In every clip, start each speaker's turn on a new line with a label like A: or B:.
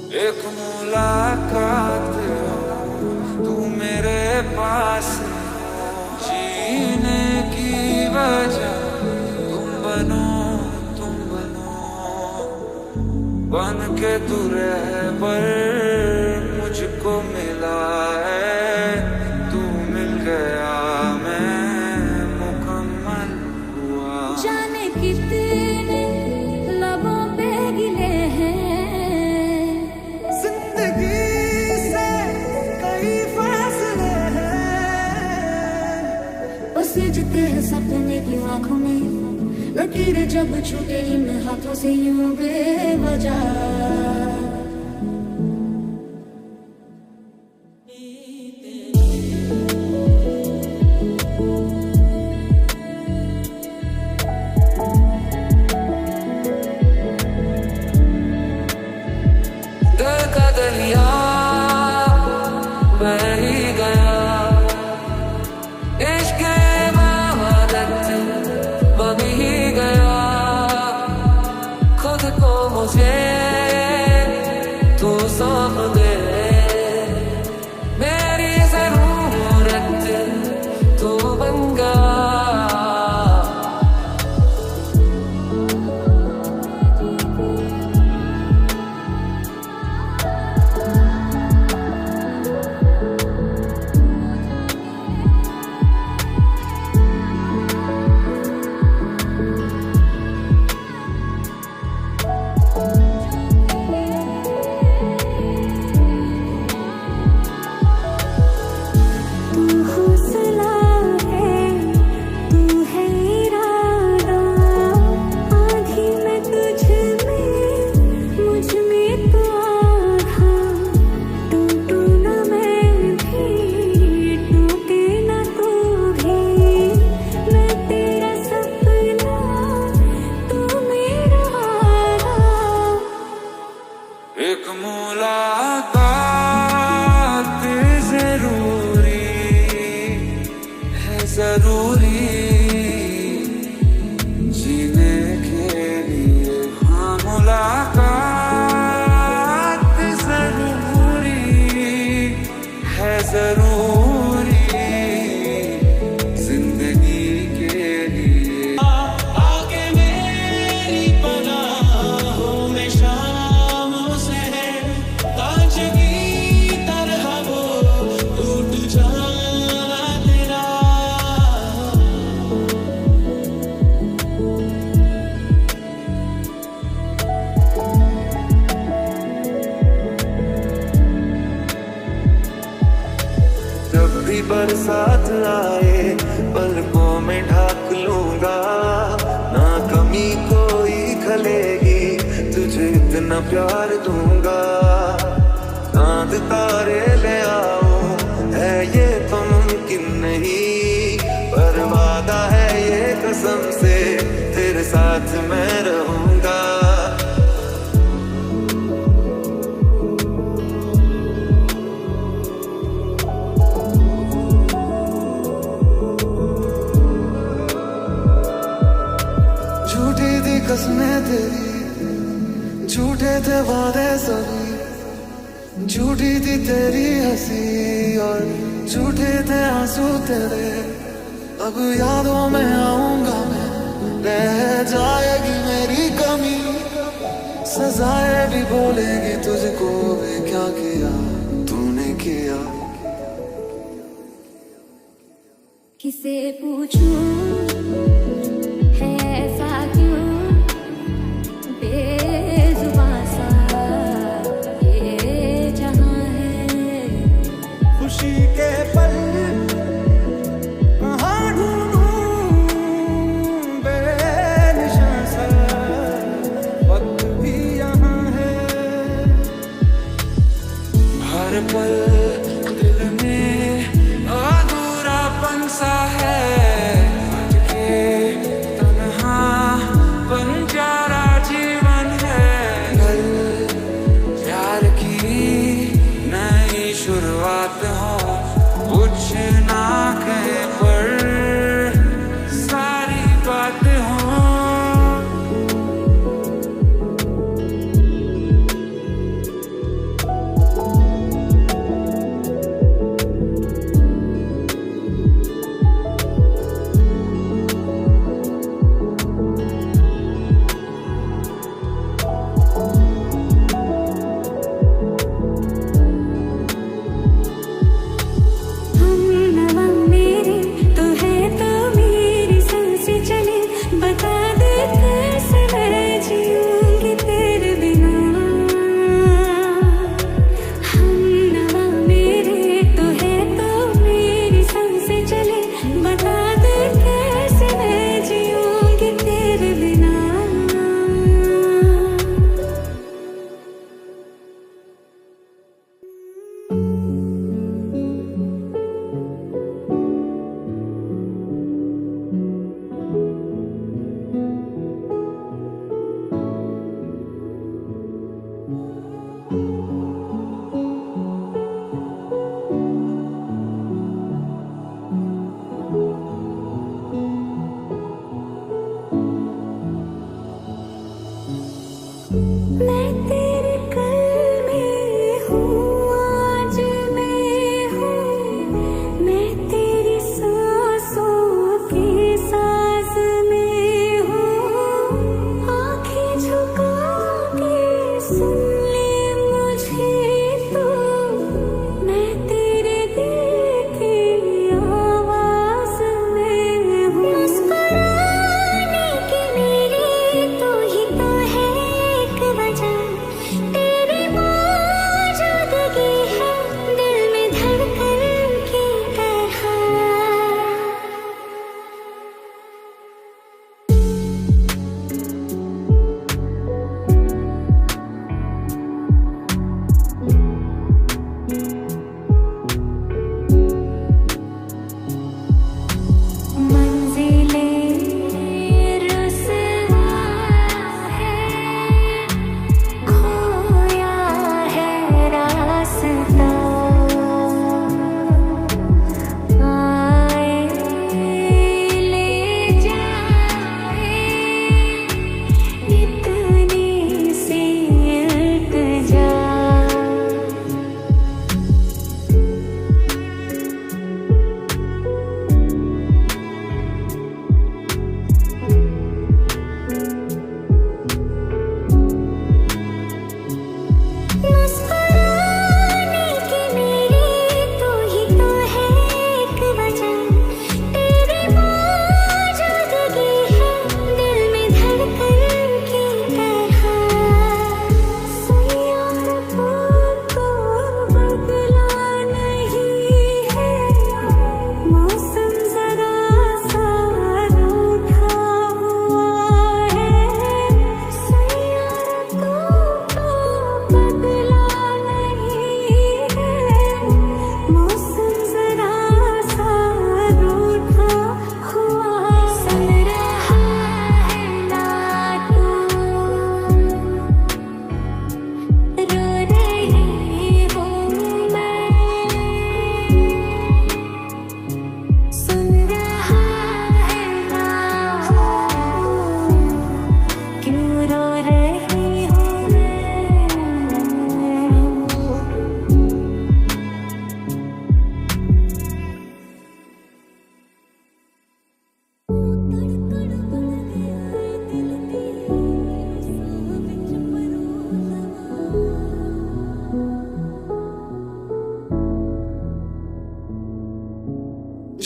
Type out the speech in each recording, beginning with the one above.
A: एक मुलाकात तू मेरे पास, जीने की वजह तुम बनो, बन के तू रहबर मुझको मिला है, तू मिल गया मैं मुकम्मल हुआ।
B: जाने कितने लबों पे गिले हैं,
C: जिंदगी से कई फासले हैं,
B: बस जिते हैं सपने की आंखों में लकीरें जब छूटे इन हाथों से यूं बेवजह।
A: दिल का दरिया बह ही गया, इश्क इबादत बन ही गया, खुद को मुझे तू सौंप दे, मेरी जरूरत तू बन गया। एक मुलाकात जरूरी है, जरूरी जीने के लिए। हाँ, मुलाकात जरूरी है, जरूरी जिंदगी के लिए।
C: आके मेरी पनाहों में शाम से है, कांच की तरह वो टूट जाना तेरा।
D: जब भी बरसात आए पलकों में ढाक लूंगा, ना कमी कोई खलेगी, तुझे इतना प्यार दूंगा। चांद तारे ले आओ, है ये तो मुमकिन नहीं, पर वादा है ये कसम से, तेरे साथ मैं रहूंगा।
C: झूठी थी कसमें तेरी, झूठे थे वादे सभी, झूठी थी तेरी हंसी और झूठे थे आंसू तेरे। अब यादों में आऊंगा मैं, रह जाएगी मेरी कमी, सजाएं भी बोलेगी तुझको भी, क्या किया तूने किया।
B: किसे पूछूं है ऐसा क्यों बेजुबां सा ये जहां है।
C: खुशी के पल कहाँ ढूंढूं बेनिशान सा, वक्त भी यहाँ है।
A: हर पल दिल में अधूरापन सा है, भटके तन्हा बंजारा जीवन है। कल प्यार की नई शुरुआत हो, कुछ ना कहे पर सारी बातें हो।
B: मुस्कुराने की मेरी तू ही तो है एक वजह, तेरी मौजूदगी है दिल में धड़कन की तरह। सैयारा को बदला नहीं है, मौसम जरा सा रूठा हुआ है। सैयारा को बदला नहीं है, मौसम जरा सा रूठा हुआ। सुन रहा है ना तू, रो रही हूँ मैं। सुन रहा है ना, क्यों रो रही हूँ मैं।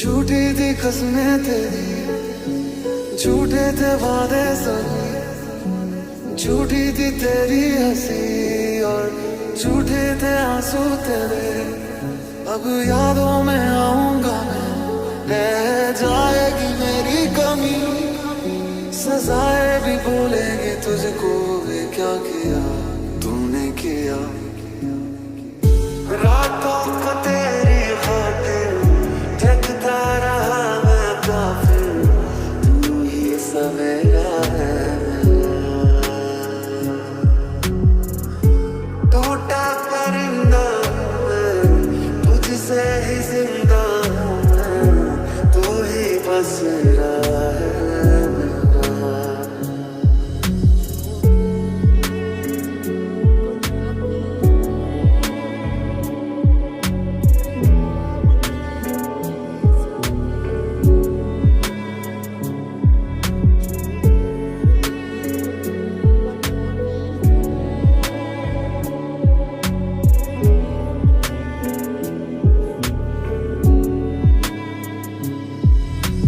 D: झूठी थी कसमें तेरी, झूठे थे वादे सभी, झूठी थी तेरी हंसी और झूठे थे आंसू तेरे। अब यादों में आऊंगा मैं, रह जाएगी मेरी कमी, सजाएं भी बोलेगी तुझको वे क्या किया तूने किया। रातों को तेरी खातिर जगता रहा मैं काफिर, तू ही सवेरा है मेरा। टूटा परिंदा मैं, तुझसे ही जिंदा हूँ मैं, तू ही बसेरा है मेरा।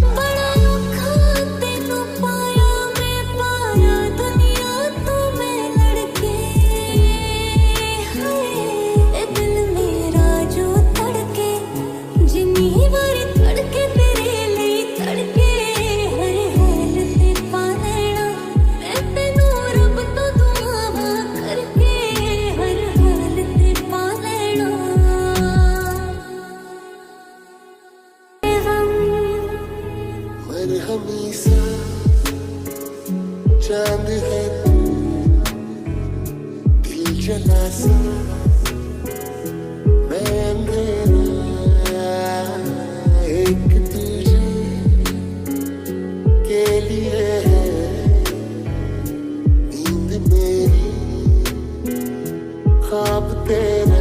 B: बड़ा औखा तेनू पाया मैं, पाया दुनिया तू मैं लड़के। हाय ए दिल मेरा जो तड़के, जिन्नी वारी तड़के तेरे लिए तड़के। हर हाल ते पा लेना मैं तेनू रब तो दुआवां करके, हर हाल ते पा लेना।
D: मैंने हमेशा चांद है तू, दिल जला सा मैं अंधेरा, एक तुझे के लिए है नींद मेरी, ख्वाब तेरा।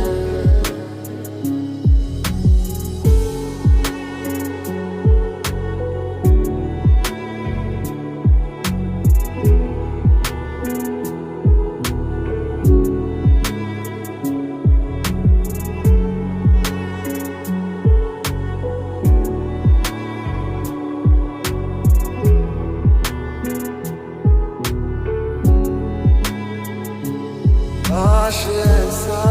D: काश ऐसा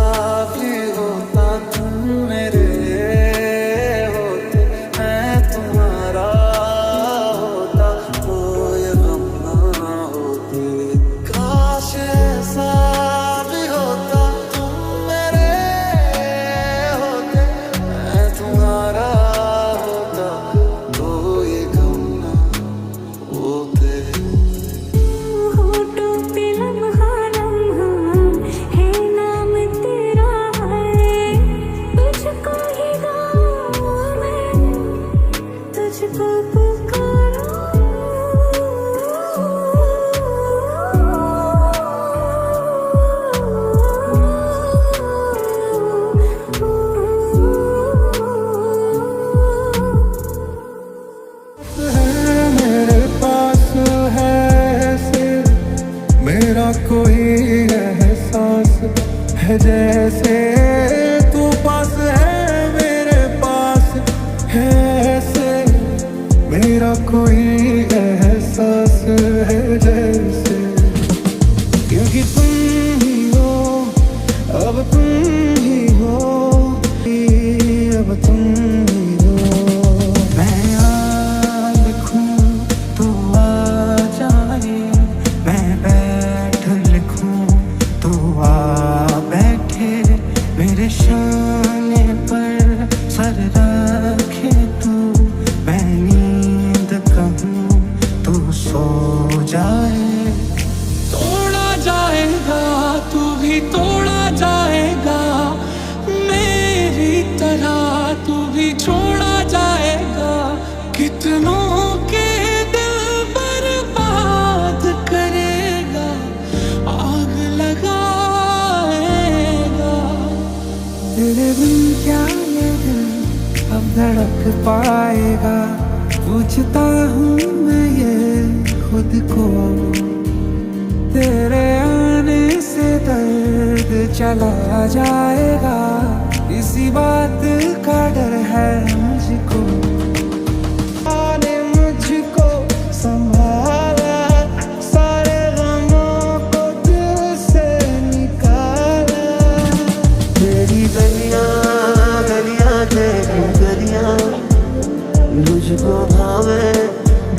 C: है जैसे तू पास है मेरे पास है ऐसे मेरा कोई एहसास है जैसे क्योंकि तुम ही हो अब तुम ही हो अब तुम ही हो मैं यहाँ लिखूं तो आ जाए मैं बैठ लिखूं तो आ बैठे मेरे शाने पर सर रखे तू मैं नींद कहूँ तू सो जाए
A: तोड़ा जाएगा तू भी तोड़ा जाएगा मेरी तरह तू भी छोड़ा जाएगा कितनों के दिल बर्बाद करेगा आग लगाएगा
C: तेरे बिन क्या ये दिल अब धड़क पाएगा पूछता हूँ मैं ये खुद को तेरे आने से दर्द चला जाएगा इसी बात का डर है मुझको आने मुझको संभाला सारे गमों को दिल से निकाला
D: तेरी गलियां गलियां तेरी गलियां मुझको भावे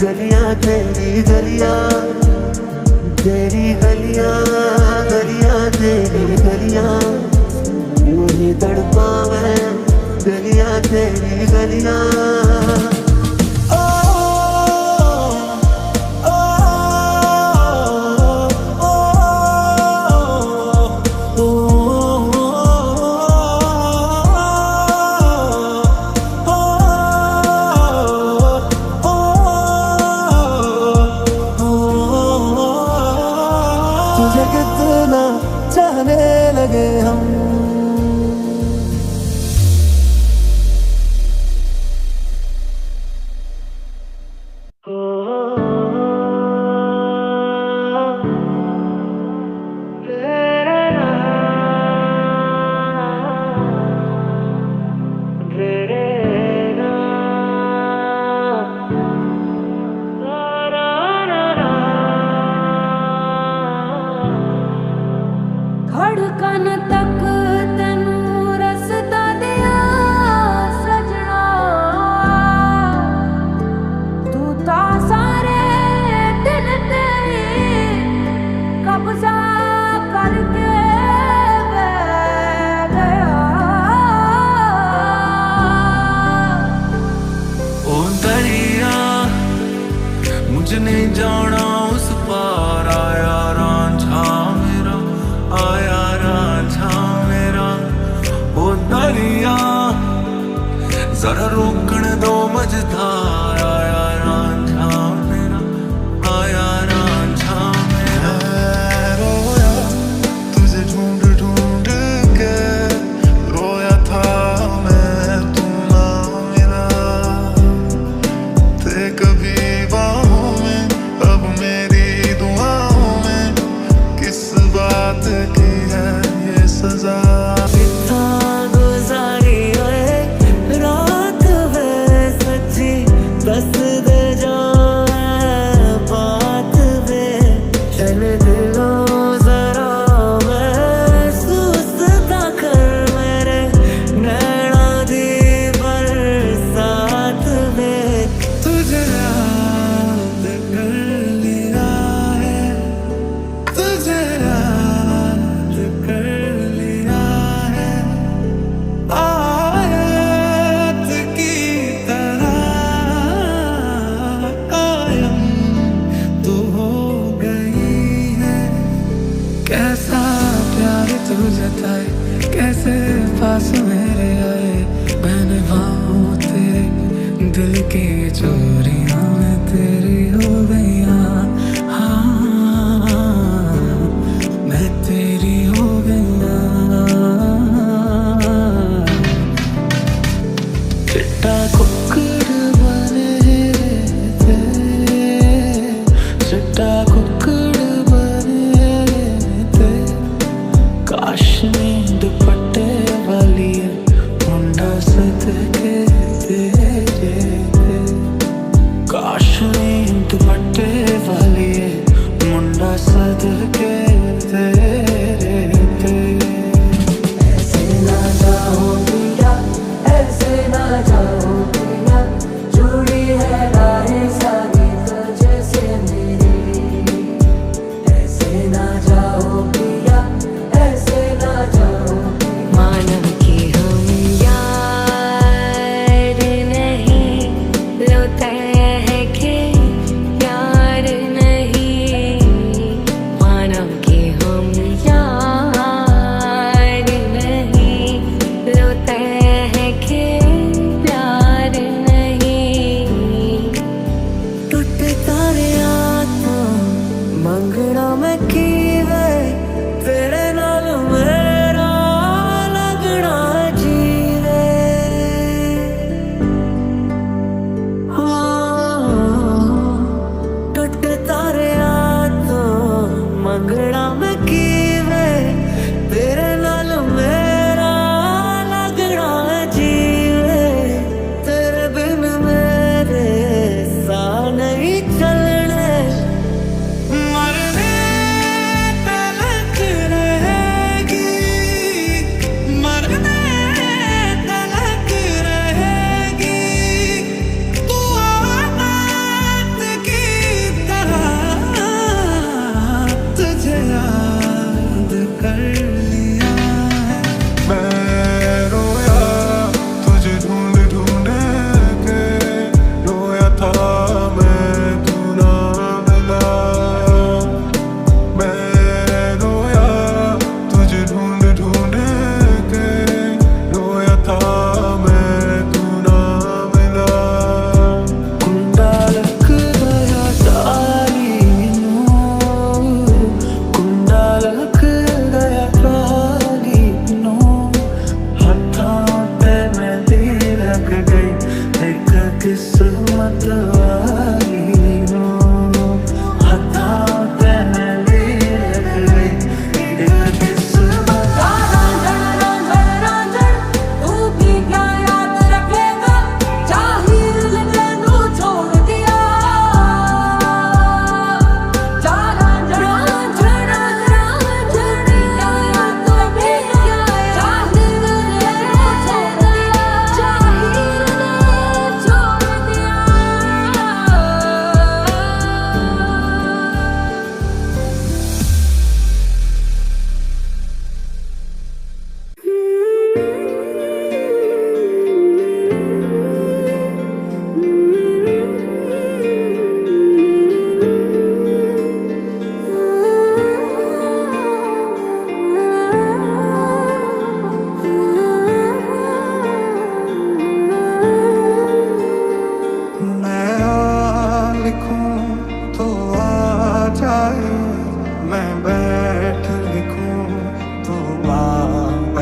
D: गलियां तेरी गलियां तेरी गलियां गलियां तेरी गलियां मुझे तड़पावे गलियां तेरी गलियां तुझे कितना चाहने लगे हम
B: धड़कन तक तेनू रसता दिया सजना तू ता सारे दिल ते कब्जा करके बैठ गया
A: ओ दरिया मुझे नहीं जाना उस पार आया रांझा मेरा आया रांझा मेरा ओ दरिया जरा रोकण दो मझधार आया रांझा मेरा आया रांझा मेरा
E: रोया तुझे ढूंढ ढूंढ के रोया था मैं तू ना मिला थे कभी बाहों में अब मेरी दुआओं में किस बात की है ये सजा
A: कितना गुजारी ओए रात वे सच्ची दस दे जाए बात वे चल दिलो जरा महसूस ना कर मेरे नैना दी बरसात में तुझे याद कर लिया है तुझे याद कर लिया है आयत की तरह कायम तू हो गई है कैसा प्यार तू जताए कैसे पास मेरे आए मैंने भाव तेरे दिल की चोरियां में तेरी हो गईया हाँ मैं तेरी हो गईया चिट्टा कुक्कड़ बने थे चिट्टा कुक्कड़ बने थे काश में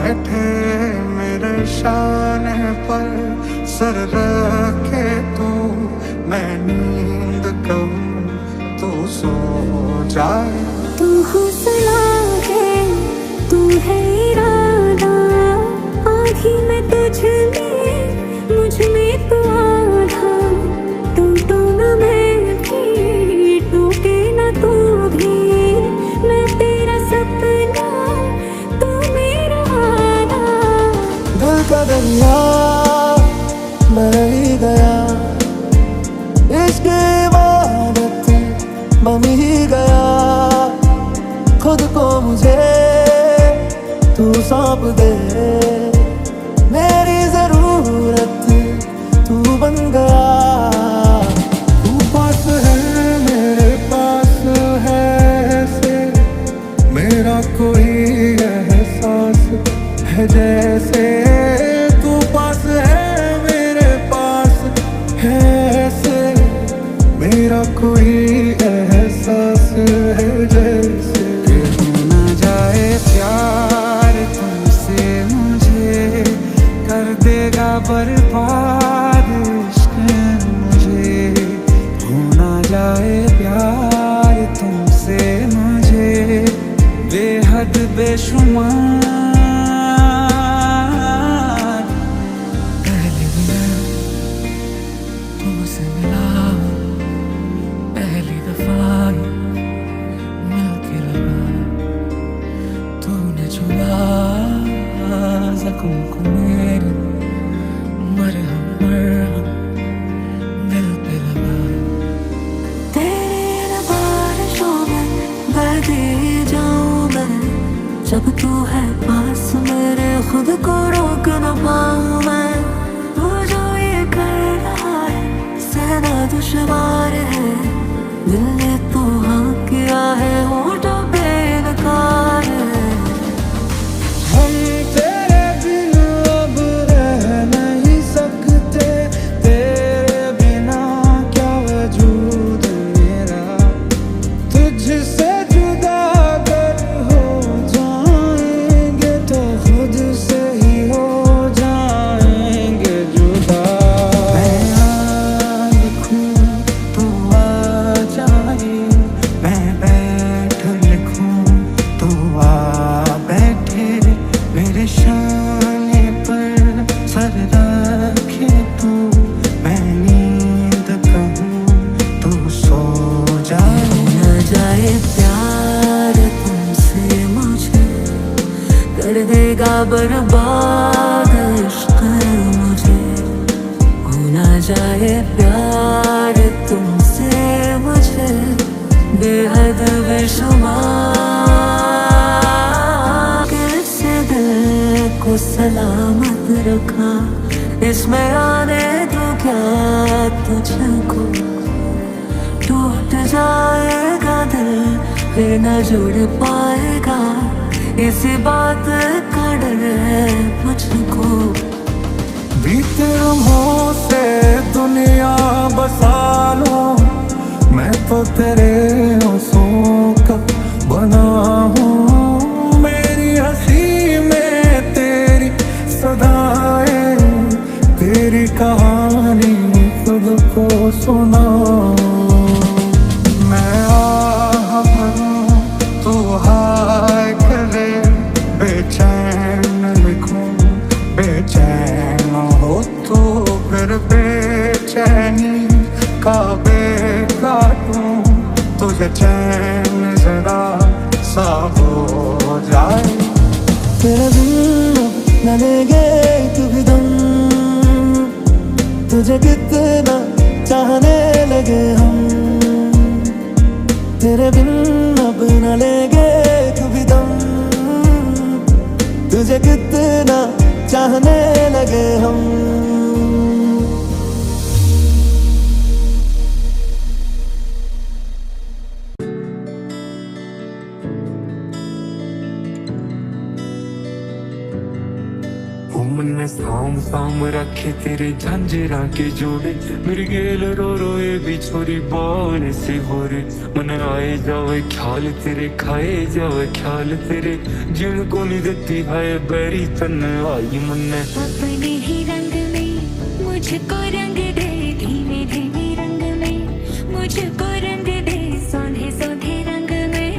E: बैठे मेरे शाने पर सर रखे तू, मैं नींद कहूँ तू सो जाए।
B: तू हौसला है, तू है इरादा, आधी मैं तुझ में, मुझ में तू आधा। टूटू न मैं भी, टूटे न तू भी, मैं तेरा सपना, तू मेरा वादा।
D: दिल का दरिया बह ही गया, इश्क इबादत बन ही गया। खुद को मुझे तू सौंप दे, मेरी जरूरत तू बन गया।
C: तू पास है मेरे पास है ऐसे, मेरा कोई एहसास है जैसे। तू पास है मेरे पास है ऐसे, मेरा कोई एहसास है जैसे। हो ना जाए प्यार तुमसे मुझे, कर देगा बर्बाद इश्क मुझे। हो ना जाए प्यार तुमसे मुझे, बेहद बेशुमार। पहले दिन तुमसे मिला, पहली दफा मिलके लगा, तूने छुआ जख्म को मेरे, मरहम मरहम दिल पे लगा।
B: तेरे बारिशों में बहती जाऊं मैं, जब तू है पास मेरे, खुद को रोक न पाऊं मैं। तू जो ये कर रहा है सहना दुश्वार है, दिल ने तो हाँ किया है, होठों पे इनकार है।
C: हम तेरे बिन अब रह नहीं सकते, तेरे बिना क्या वजूद मेरा। तुझसे जुदा अगर हो जाएंगे तो खुद से ही हो जाएंगे जुदा। मैं आ लिखूं तो आ जाए, मैं बैठ लिखूं तो आ बैठे, मेरे शाने पर सर रखे तू, मैं नींद कहूँ तू सो जाए।
B: न जाए प्यार तुमसे मुझे, कर देगा बर्बाद इश्क मुझे। हो न जाए प्यार तुमसे मुझे, बेहद बेशुमार। कैसे दिल को सलामत रखा, इसमें आने दो क्या तुझको। टूट जाएगा दिल फिर न जुड़ पाएगा, इसी बात का डर है मुझको।
C: बीते लम्हों से दुनिया बसा लो, मैं तो तेरे आंसुओं का बना हूँ। मेरी हंसी में तेरी सदाएं, तेरी कहानी खुद को सुनाऊं। मैं आह भरूं तू हाय करे, बेचैन लिखूं बेचैन हो तो फिर बेचैनी का काटूं, तुझे चैन जरा सा हो जाए।
D: तेरे बिन न लेंगे कभी दम, तुझे कितना चाहने लगे हम। तेरे बिन अब न लेंगे कभी दम, तुझे कितना चाहने लगे हम।
A: मन साम साम रखे तेरे झांझरा के जोड़े मेरी गेल रो रोए भी छोरी बाल से हो रे मन आए जावे ख्याल तेरे खाए जावे ख्याल तेरे जिनको नहीं देती है बैरी तन आई मन
B: अपने ही रंग में मुझको रंग दे, धीमे धीमे रंग में मुझको रंग दे, सौंधे सौंधे रंग में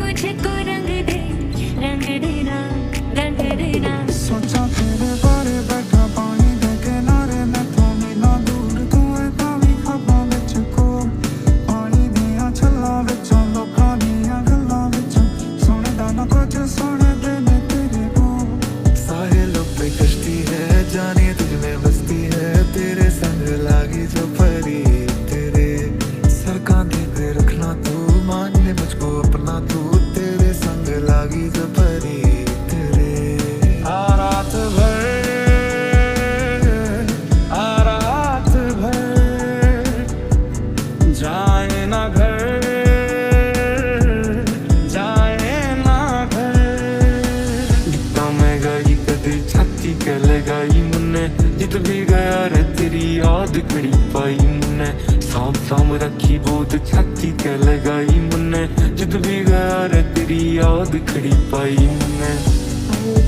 B: मुझको रंग दे, रंग देना रंग देना।
D: सोचा तेरे बारे बैठा पानी दे किनारे मैं थोड़ी ना दूर तू है तावी खबा विच को पानी दिया छल्ला विचों लोकां दियां गल्लां विचों सुनदा ना कुछ सुने दे ने तेरे को
E: साहिलों पे कश्ती है जाने तुझ में बसती है तेरे संग लागी जो परी तेरे सर कांधे पे रखना तू मान ले मुझको अपना तू तेरे संग लागी जो परी तेरे
C: रात भर रात भर जाए ना घर जाए ना घर
A: गीता मैं गाई कदे छाती के लगाई मुन्ने जित भी गया रे तेरी याद खड़ी पाई मुन्ने साम साम रखी बहुत छाती के लगाई मुन्ने जित भी गया रे तेरी याद खड़ी पाई मुन्ने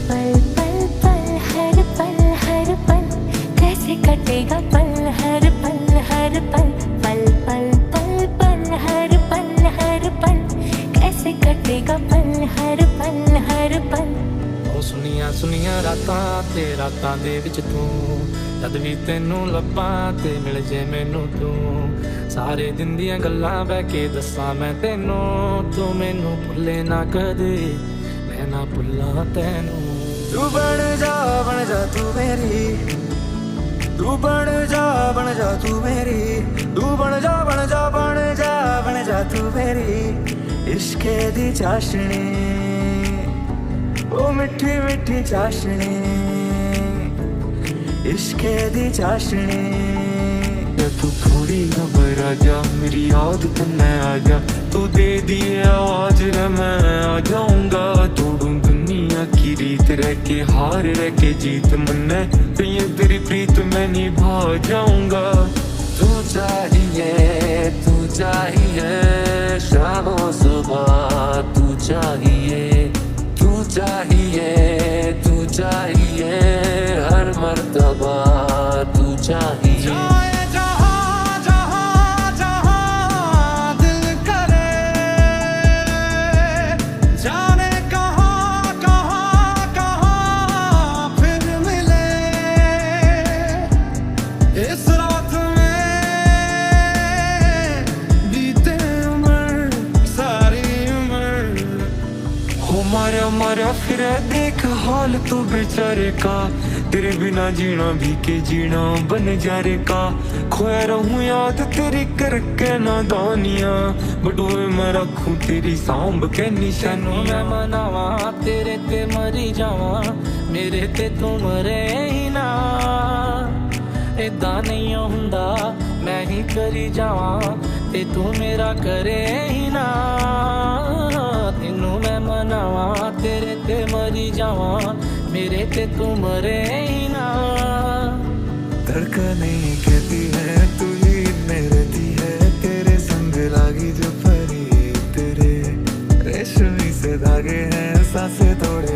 B: पल पल पल पल हर पल कैसे कटेगा पल हर पल पल पल पल पल हर पल कैसे कटेगा पल हर पल।
C: ਉਹ ਸੁਨੀਆਂ ਰਾਤਾਂ ਤੇ ਰਾਤਾਂ ਦੇ ਵਿੱਚ ਤੂੰ ਜਦ ਵੀ ਤੈਨੂੰ ਲੱਭਾਂ ਤੇ ਮਿਲ ਜੇ ਮੈਨੂੰ ਤੂੰ ਸਾਰੇ ਦਿਨ ਦੀਆਂ ਗੱਲਾਂ ਬਹਿ ਕੇ ਦੱਸਾਂ ਮੈਂ ਤੈਨੂੰ ਤੂੰ ਮੈਨੂੰ ਭੁੱਲੇ ਨਾ ਕਦੇ ਮੈਂ ਨਾ ਭੁੱਲਾਂ ਤੈਨੂੰ
D: तू बन जा तू मेरी तू बन जा तू मेरी तू बन जा तू मेरी इश्के दी चाशनी ओ मिठी मिठी चाशनी इश्के दी चाशनी
A: या तू थोड़ी खबर आ जा मेरी याद तन्ने आ जा तू दे दिए आवाज रे मैं आ जाऊंगा तोड़ूं दुनिया की रीत रह के हार रह के जीत मन्ने तो ये तेरी प्रीत मैं निभा जाऊंगा तू चाहिए शामों सुबह तू चाहिए हर मर्तबा तू चाहिए
C: दिल करे जाने कहाँ फिर मिले इस रात में बीते उम्र सारी उम्र
A: हो मारा फिर देख हाल तो बेचारे का तेरे बिना जीना भी के जीना बन जा रे का खोया रहूं याद तेरी करके नादानियां बटोए मैं रखूं तेरी सांभ के निशानियां
C: मैं मनावा तेरे ते मरी जावा मेरे ते तू मरे ही ना इदा नहीं हुंदा मैं ही करी जावा ते तू मेरा करे ही ना तेनू मैं मनावा तेरे ते मरी जावा मेरे ते तू मरे ही ना
E: धड़कने कहती है तू ही में रहती है तेरे संग लागी जो परी तेरे रेशमी से धागे हैं सांसें तोड़े